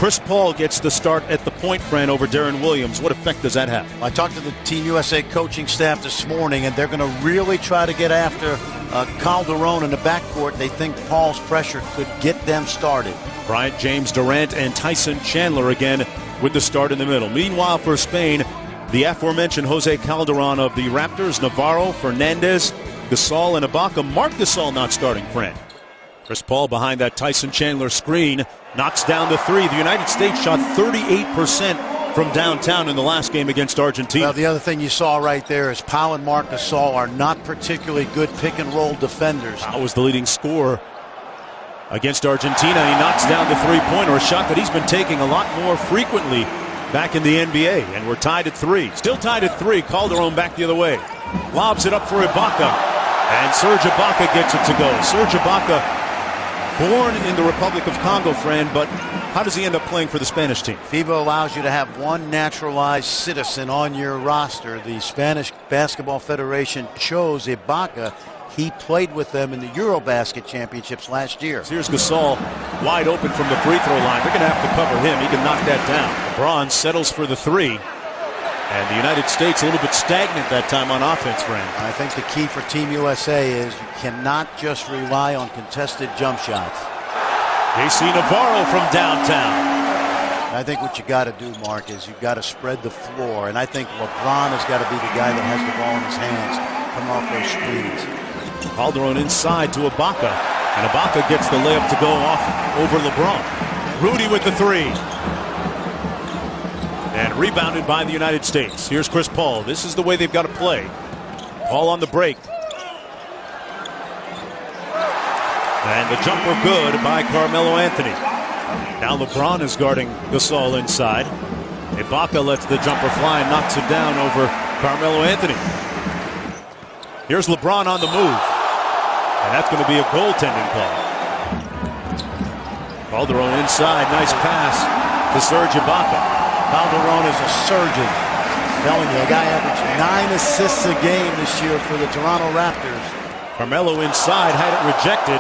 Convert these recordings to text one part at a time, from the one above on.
Chris Paul gets the start at the point, Fran, over Darren Williams. What effect does that have? I talked to the Team USA coaching staff this morning, and they're going to really try to get after Calderon in the backcourt. They think Paul's pressure could get them started. Bryant, James, Durant, and Tyson Chandler again with the start in the middle. Meanwhile, for Spain, the aforementioned Jose Calderon of the Raptors, Navarro, Fernandez, Gasol, and Ibaka. Marc Gasol not starting, Fran. Chris Paul behind that Tyson Chandler screen knocks down the three. The United States shot 38% from downtown in the last game against Argentina. Well, the other thing you saw right there is Pau and Marc Gasol are not particularly good pick-and-roll defenders. Pau was the leading scorer against Argentina. He knocks down the three-pointer, a shot that he's been taking a lot more frequently back in the NBA. And we're tied at three. Still tied at three. Calderon back the other way. Lobs it up for Ibaka. And Serge Ibaka gets it to go. Serge Ibaka, born in the Republic of Congo, Fran, but how does he end up playing for the Spanish team? FIBA allows you to have one naturalized citizen on your roster. The Spanish Basketball Federation chose Ibaka. He played with them in the Eurobasket Championships last year. Here's Gasol wide open from the free throw line. They're going to have to cover him. He can knock that down. LeBron settles for the three. And the United States a little bit stagnant that time on offense, Fran. I think the key for Team USA is you cannot just rely on contested jump shots. JC Navarro from downtown. I think what you got to do, Mark, is you've got to spread the floor. And I think LeBron has got to be the guy that has the ball in his hands, come off those screens. Calderon inside to Ibaka. And Ibaka gets the layup to go off over LeBron. Rudy with the three. And rebounded by the United States. Here's Chris Paul. This is the way they've got to play. Paul on the break. And the jumper good by Carmelo Anthony. Now LeBron is guarding Gasol inside. Ibaka lets the jumper fly and knocks it down over Carmelo Anthony. Here's LeBron on the move. And that's going to be a goaltending call. Calderon inside. Nice pass to Serge Ibaka. Calderon is a surgeon. I'm telling you, a guy averaged 9 assists a game this year for the Toronto Raptors. Carmelo inside, had it rejected.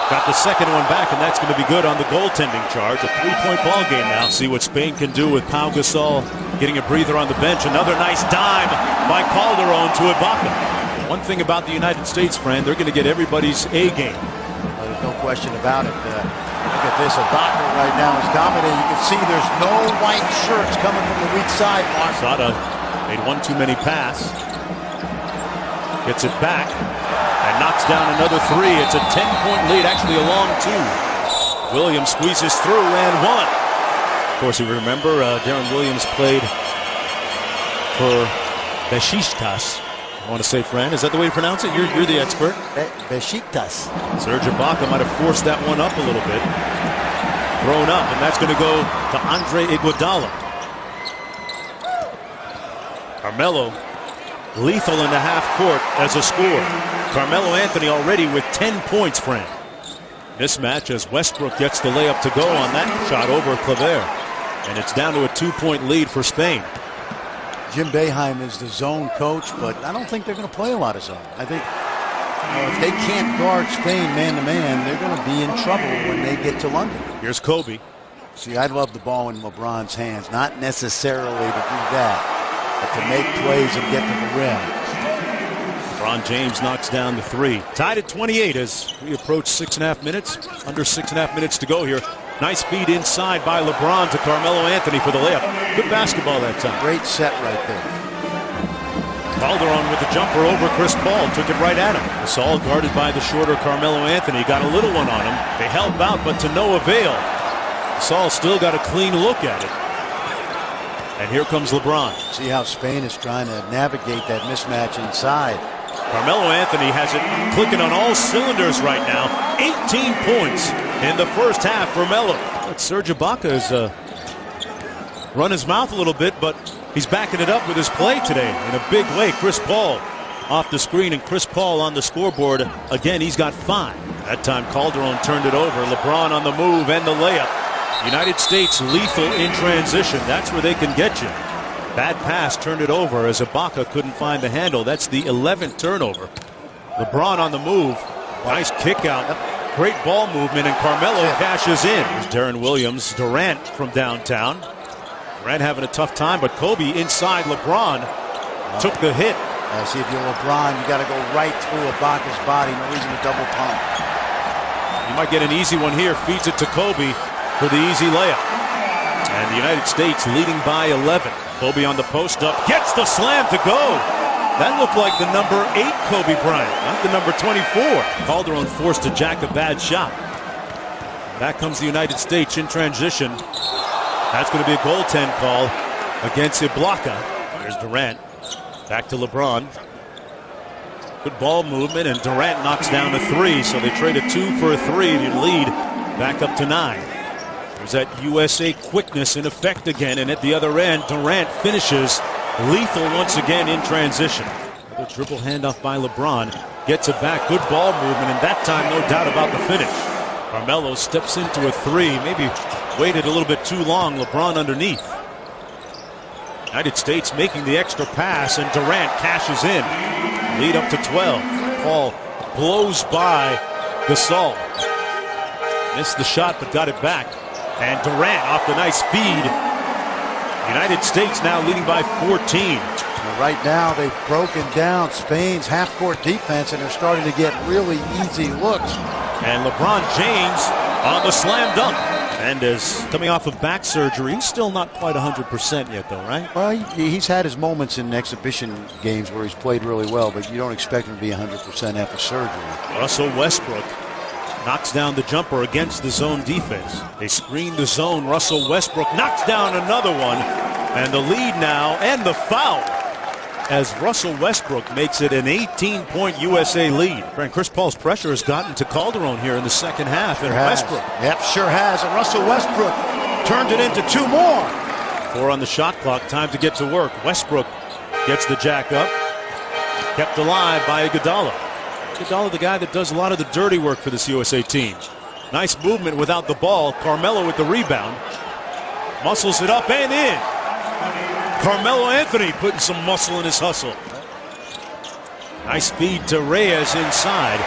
Got the second one back, and that's going to be good on the goaltending charge. A three-point ball game now. See what Spain can do with Pau Gasol getting a breather on the bench. Another nice dime by Calderon to Ibaka. One thing about the United States, Fran, they're going to get everybody's A game. Well, there's no question about it. Look at this. Ibaka right now is dominating. You can see there's no white shirts coming from the weak side, Mark. Sada made one too many pass. Gets it back and knocks down another three. It's a 10-point lead, actually a long two. Williams squeezes through and one. Of course, you remember Darren Williams played for Besiktas. I want to say, Fran, is that the way you pronounce it? You're the expert. Besiktas. Serge Ibaka might have forced that one up a little bit. Thrown up, and that's going to go to Andre Iguodala. Carmelo, lethal in the half court as a scorer. Carmelo Anthony already with 10 points, Fran. Mismatch as Westbrook gets the layup to go on that shot over Claver. And it's down to a 2-point lead for Spain. Jim Boeheim is the zone coach, but I don't think they're going to play a lot of zone. I think if they can't guard Spain man-to-man, they're going to be in trouble when they get to London. Here's Kobe. See, I'd love the ball in LeBron's hands, not necessarily to do that, but to make plays and get to the rim. LeBron James knocks down the three. Tied at 28 as we approach 6.5 minutes. Under 6.5 minutes to go here. Nice feed inside by LeBron to Carmelo Anthony for the layup. Good basketball that time. Great set right there. Calderon with the jumper over Chris Paul. Took it right at him. Gasol guarded by the shorter Carmelo Anthony. Got a little one on him. They help out, but to no avail. Gasol still got a clean look at it. And here comes LeBron. See how Spain is trying to navigate that mismatch inside. Carmelo Anthony has it clicking on all cylinders right now. 18 points in the first half for Melo. But Serge Ibaka has run his mouth a little bit, but he's backing it up with his play today in a big way. Chris Paul off the screen, and Chris Paul on the scoreboard. Again, he's got 5. That time Calderon turned it over. LeBron on the move and the layup. United States lethal in transition. That's where they can get you. Bad pass, turned it over as Ibaka couldn't find the handle. That's the 11th turnover. LeBron on the move. Nice kick out. Great ball movement, and Carmelo cashes in. There's Darren Williams, Durant from downtown. Durant having a tough time, but Kobe inside LeBron took the hit. See, if you're LeBron, you got to go right through Ibaka's body. No reason to double pump. You might get an easy one here. Feeds it to Kobe for the easy layup. And the United States leading by 11. Kobe on the post up, gets the slam to go. That looked like the number 8 Kobe Bryant, not the number 24. Calderon forced to jack a bad shot. Back comes the United States in transition. That's going to be a goaltend call against Ibaka. There's Durant. Back to LeBron. Good ball movement, and Durant knocks down a 3, so they trade a 2 for a 3 to lead back up to 9. There's that USA quickness in effect again, and at the other end, Durant finishes lethal once again in transition. A triple handoff by LeBron, gets it back, good ball movement, and that time no doubt about the finish. Carmelo steps into a 3, maybe waited a little bit too long. LeBron underneath. United States making the extra pass, and Durant cashes in. Lead up to 12. Paul blows by Gasol. Missed the shot, but got it back. And Durant off the nice feed. United States now leading by 14. Right now, they've broken down Spain's half-court defense, and they're starting to get really easy looks. And LeBron James on the slam dunk. And is coming off of back surgery. He's still not quite 100% yet, though, right? Well, he's had his moments in exhibition games where he's played really well, but you don't expect him to be 100% after surgery. Russell Westbrook knocks down the jumper against the zone defense. They screen the zone. Russell Westbrook knocks down another one. And the lead now, and the foul, as Russell Westbrook makes it an 18-point USA lead. And Chris Paul's pressure has gotten to Calderon here in the second half. And Westbrook. Yep, sure has. And Russell Westbrook turned it into 2 more. 4 on the shot clock. Time to get to work. Westbrook gets the jack up. Kept alive by Iguodala. Iguodala, the guy that does a lot of the dirty work for this USA team. Nice movement without the ball. Carmelo with the rebound. Muscles it up and in. Carmelo Anthony putting some muscle in his hustle. Nice feed to Reyes inside.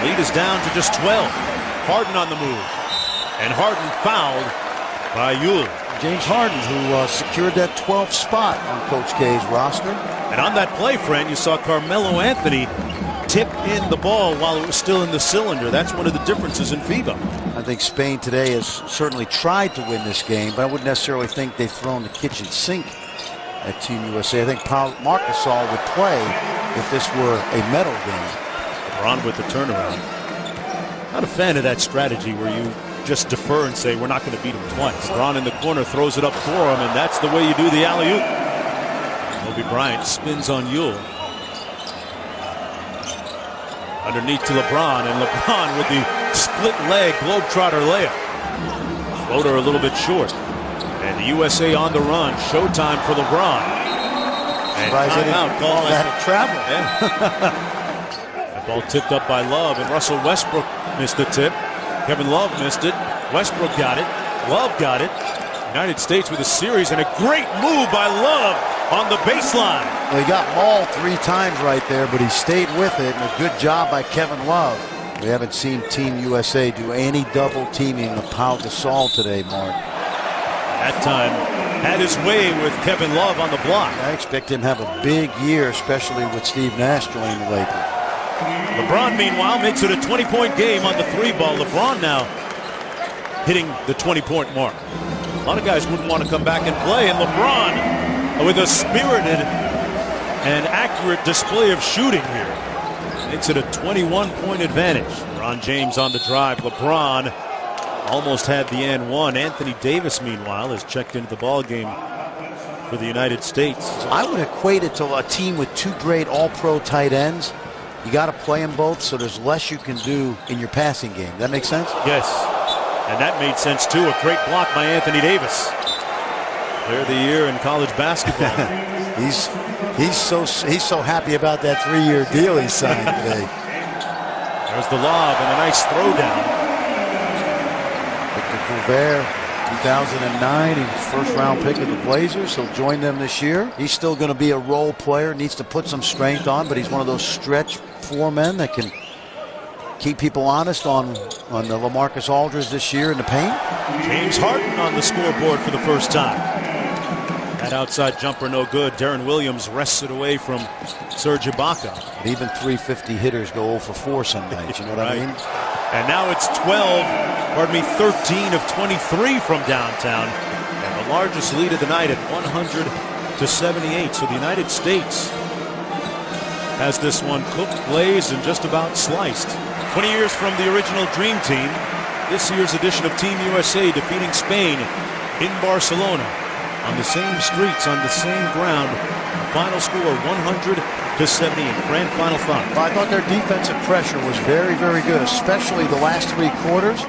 The lead is down to just 12. Harden on the move. And Harden fouled by Yule. James Harden, who secured that 12th spot on Coach K's roster. And on that play, friend, you saw Carmelo Anthony tip in the ball while it was still in the cylinder. That's one of the differences in FIBA. I think Spain today has certainly tried to win this game, but I wouldn't necessarily think they've thrown the kitchen sink at Team USA. I think Marc Gasol would play if this were a medal game. LeBron with the turnaround. Not a fan of that strategy where you just defer and say we're not going to beat him twice. LeBron in the corner throws it up for him, and that's the way you do the alley-oop. Kobe Bryant spins on Yule. Underneath to LeBron, and LeBron with the split leg Globetrotter layup. Floater a little bit short. And the USA on the run. Showtime for LeBron. And timeout called that travel. Yeah. That ball tipped up by Love, and Russell Westbrook missed the tip. Kevin Love missed it. Westbrook got it. Love got it. United States with a series, and a great move by Love on the baseline. Well, he got mauled 3 times right there, but he stayed with it, and a good job by Kevin Love. We haven't seen Team USA do any double teaming of Pau Gasol today, Mark. That time had his way with Kevin Love on the block. I expect him to have a big year, especially with Steve Nash joining the Lakers. LeBron, meanwhile, makes it a 20-point game on the 3-ball. LeBron now hitting the 20-point mark. A lot of guys wouldn't want to come back and play, and LeBron, with a spirited and accurate display of shooting here, makes it a 21-point advantage. LeBron James on the drive. LeBron almost had the and one. Anthony Davis, meanwhile, has checked into the ball game for the United States. I would equate it to a team with 2 great all-pro tight ends. You got to play them both, so there's less you can do in your passing game. That make sense? Yes, and that made sense too. A great block by Anthony Davis. Player of the year in college basketball. he's so happy about that 3-year deal he signed today. There's the lob and a nice throwdown. Gobert, 2009, he was first-round pick of the Blazers. He'll join them this year. He's still going to be a role player, needs to put some strength on, but he's one of those stretch 4 men that can keep people honest on the LaMarcus Aldridge this year in the paint. James Harden on the scoreboard for the first time. That outside jumper no good. Darren Williams wrests it away from Serge Ibaka. And even 350 hitters go 0 for 4 some nights. You know what I mean? And now it's 13 of 23 from downtown. And the largest lead of the night at 100-78. So the United States has this one cooked, glazed, and just about sliced. 20 years from the original Dream Team, this year's edition of Team USA defeating Spain in Barcelona on the same streets, on the same ground. Final score 100-78. Grand final five. Well, I thought their defensive pressure was very, very good, especially the last 3 quarters.